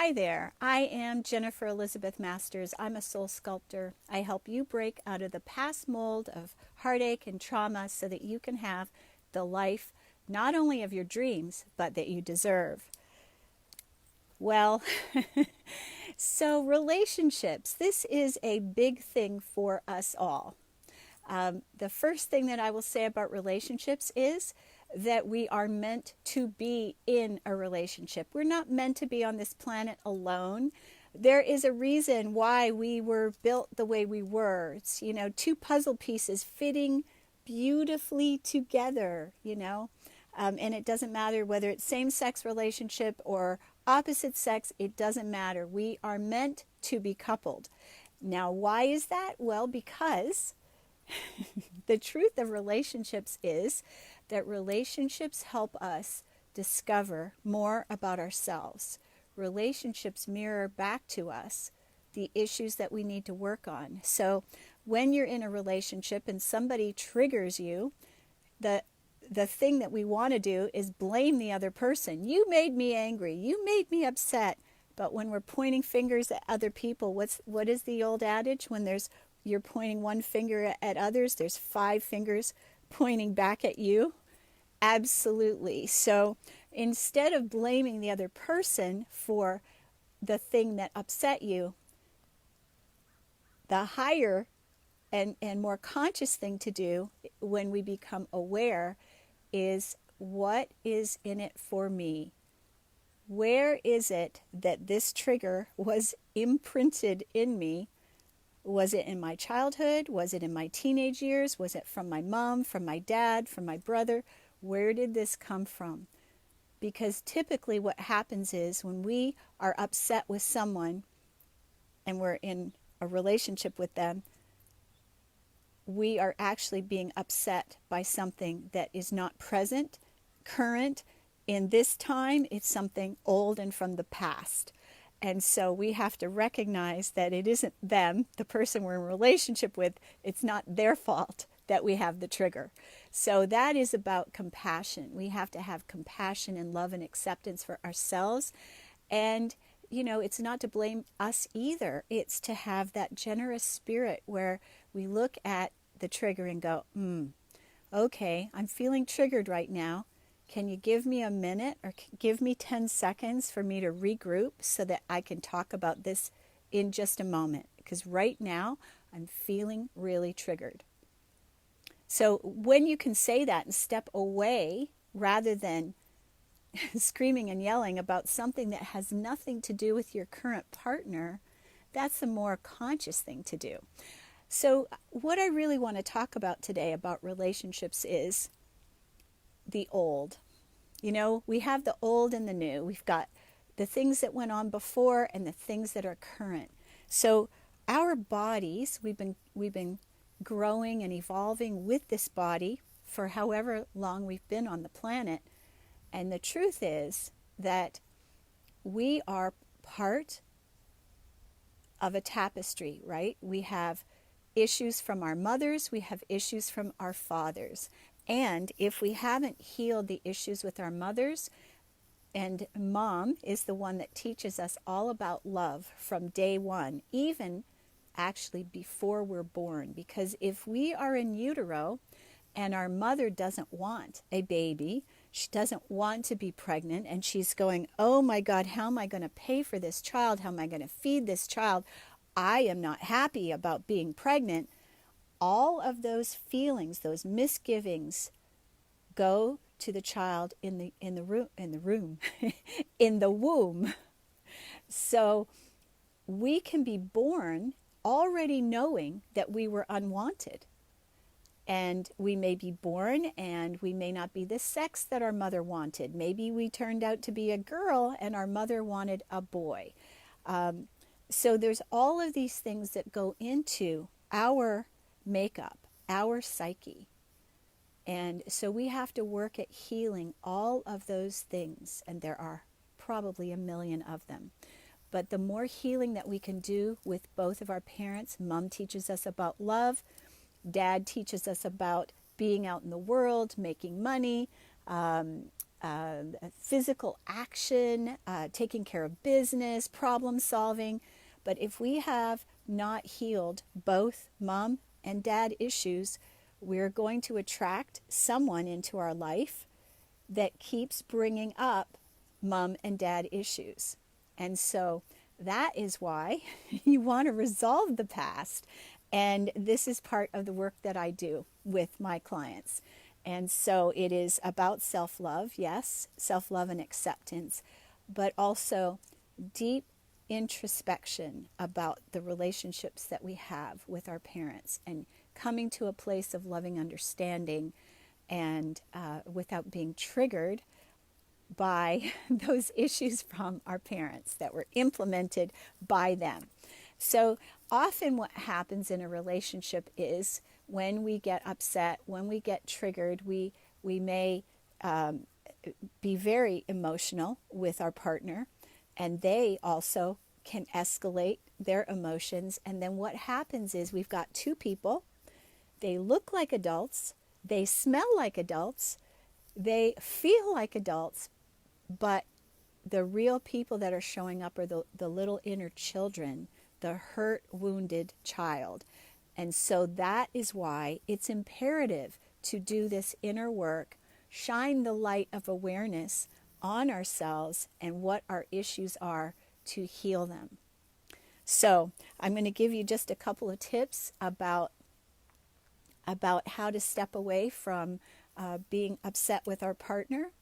Hi there, I am Jennifer Elizabeth Masters. I'm a soul sculptor. I help you break out of the past mold of heartache and trauma so that you can have the life not only of your dreams, but that you deserve. Well, so relationships, this is a big thing for us all. The first thing that I will say about relationships is that we are meant to be in a relationship. We're not meant to be on this planet alone. There is a reason why we were built the way we were. It's, two puzzle pieces fitting beautifully together. And it doesn't matter whether it's same-sex relationship or opposite sex, it doesn't matter. We are meant to be coupled. Now, why is that? Well, because the truth of relationships is that relationships help us discover more about ourselves. Relationships mirror back to us the issues that we need to work on. So when you're in a relationship and somebody triggers you, the thing that we want to do is blame the other person. You made me angry. You made me upset. But when we're pointing fingers at other people, what is the old adage? When you're pointing one finger at others, there's 5 fingers pointing back at you. Absolutely. So instead of blaming the other person for the thing that upset you, the higher and more conscious thing to do when we become aware is, what is in it for me? Where is it that this trigger was imprinted in me? Was it in my childhood? Was it in my teenage years? Was it from my mom, from my dad, from my brother? Where did this come from? Because typically what happens is when we are upset with someone and we're in a relationship with them, we are actually being upset by something that is not present, current. In this time, it's something old and from the past. And so we have to recognize that it isn't them, the person we're in a relationship with, it's not their fault that we have the trigger. So that is about compassion. We have to have compassion and love and acceptance for ourselves. And, it's not to blame us either. It's to have that generous spirit where we look at the trigger and go, okay, I'm feeling triggered right now. Can you give me a minute or give me 10 seconds for me to regroup so that I can talk about this in just a moment? Because right now I'm feeling really triggered. So when you can say that and step away rather than screaming and yelling about something that has nothing to do with your current partner, that's a more conscious thing to do. So what I really want to talk about today about relationships is the old. We have the old and the new. We've got the things that went on before and the things that are current. So our bodies, we've been growing and evolving with this body for however long we've been on the planet. And the truth is that we are part of a tapestry, right? We have issues from our mothers, we have issues from our fathers. And if we haven't healed the issues with our mothers, and mom is the one that teaches us all about love from day one, even actually before we're born. Because if we are in utero and our mother doesn't want a baby, she doesn't want to be pregnant, and she's going, oh my God, how am I going to pay for this child? How am I going to feed this child? I am not happy about being pregnant. All of those feelings, those misgivings, go to the child in the womb. So we can be born already knowing that we were unwanted. And we may be born and we may not be the sex that our mother wanted. Maybe we turned out to be a girl and our mother wanted a boy. So there's all of these things that go into our makeup, our psyche. And so we have to work at healing all of those things. And there are probably a million of them. But the more healing that we can do with both of our parents, mom teaches us about love, dad teaches us about being out in the world, making money, physical action, taking care of business, problem solving. But if we have not healed both mom and dad issues, we're going to attract someone into our life that keeps bringing up mom and dad issues. And so that is why you want to resolve the past. And this is part of the work that I do with my clients. And so it is about self-love, yes, self-love and acceptance, but also deep introspection about the relationships that we have with our parents and coming to a place of loving understanding and without being triggered by those issues from our parents that were implemented by them. So often what happens in a relationship is when we get upset, when we get triggered, we may be very emotional with our partner, and they also can escalate their emotions. And then what happens is we've got two people, they look like adults, they smell like adults, they feel like adults, but the real people that are showing up are the little inner children, the hurt, wounded child. And so that is why it's imperative to do this inner work, shine the light of awareness on ourselves and what our issues are to heal them. So I'm going to give you just a couple of tips about how to step away from being upset with our partner.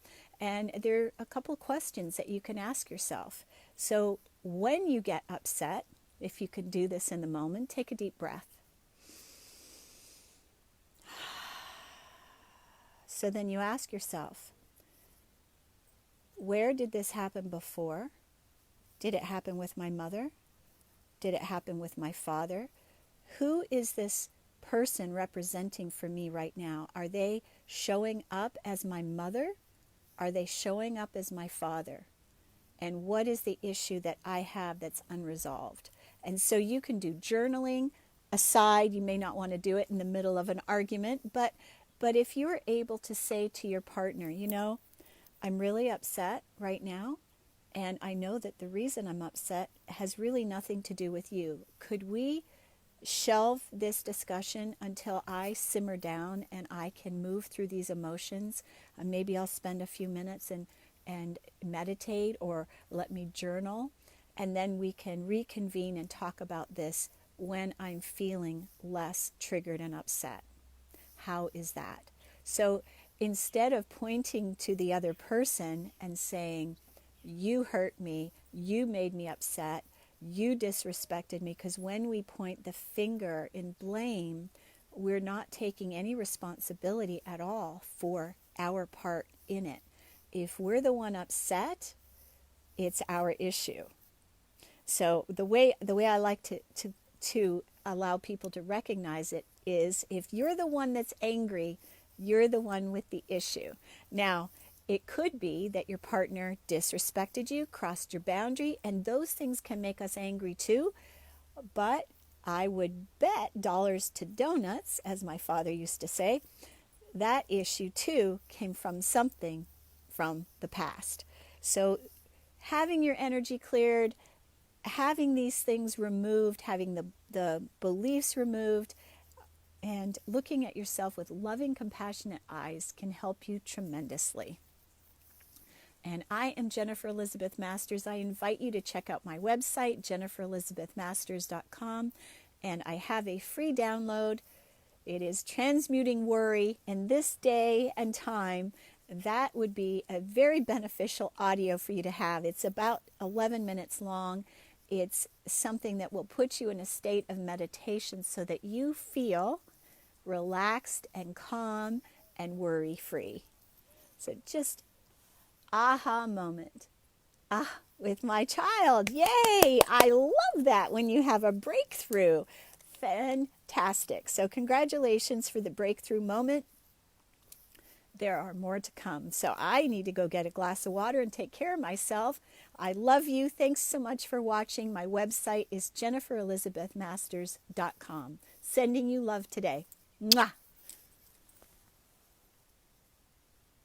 And there are a couple of questions that you can ask yourself. So when you get upset, if you can do this in the moment, take a deep breath. So then you ask yourself, where did this happen before? Did it happen with my mother? Did it happen with my father? Who is this person representing for me right now? Are they showing up as my mother? Are they showing up as my father? And what is the issue that I have that's unresolved? And so you can do journaling aside. You may not want to do it in the middle of an argument, but if you're able to say to your partner, you know, I'm really upset right now, and I know that the reason I'm upset has really nothing to do with you. Could we shelve this discussion until I simmer down and I can move through these emotions? Maybe I'll spend a few minutes and meditate, or let me journal, and then we can reconvene and talk about this when I'm feeling less triggered and upset. How is that? So instead of pointing to the other person and saying, you hurt me, you made me upset, you disrespected me, because when we point the finger in blame, we're not taking any responsibility at all for our part in it. If we're the one upset, it's our issue. So the way I like to allow people to recognize it is, if you're the one that's angry, you're the one with the issue. Now, it could be that your partner disrespected you, crossed your boundary, and those things can make us angry too. But I would bet dollars to donuts, as my father used to say, that issue too came from something from the past. So having your energy cleared, having these things removed, having the beliefs removed, and looking at yourself with loving, compassionate eyes can help you tremendously. And I am Jennifer Elizabeth Masters. I invite you to check out my website, jenniferelizabethmasters.com, and I have a free download. It is Transmuting Worry in this day and time. That would be a very beneficial audio for you to have. It's about 11 minutes long. It's something that will put you in a state of meditation so that you feel relaxed and calm and worry-free. So just aha moment. With my child. Yay! I love that when you have a breakthrough. Fantastic. So congratulations for the breakthrough moment. There are more to come. So I need to go get a glass of water and take care of myself. I love you. Thanks so much for watching. My website is jenniferelizabethmasters.com. Sending you love today. Mwah!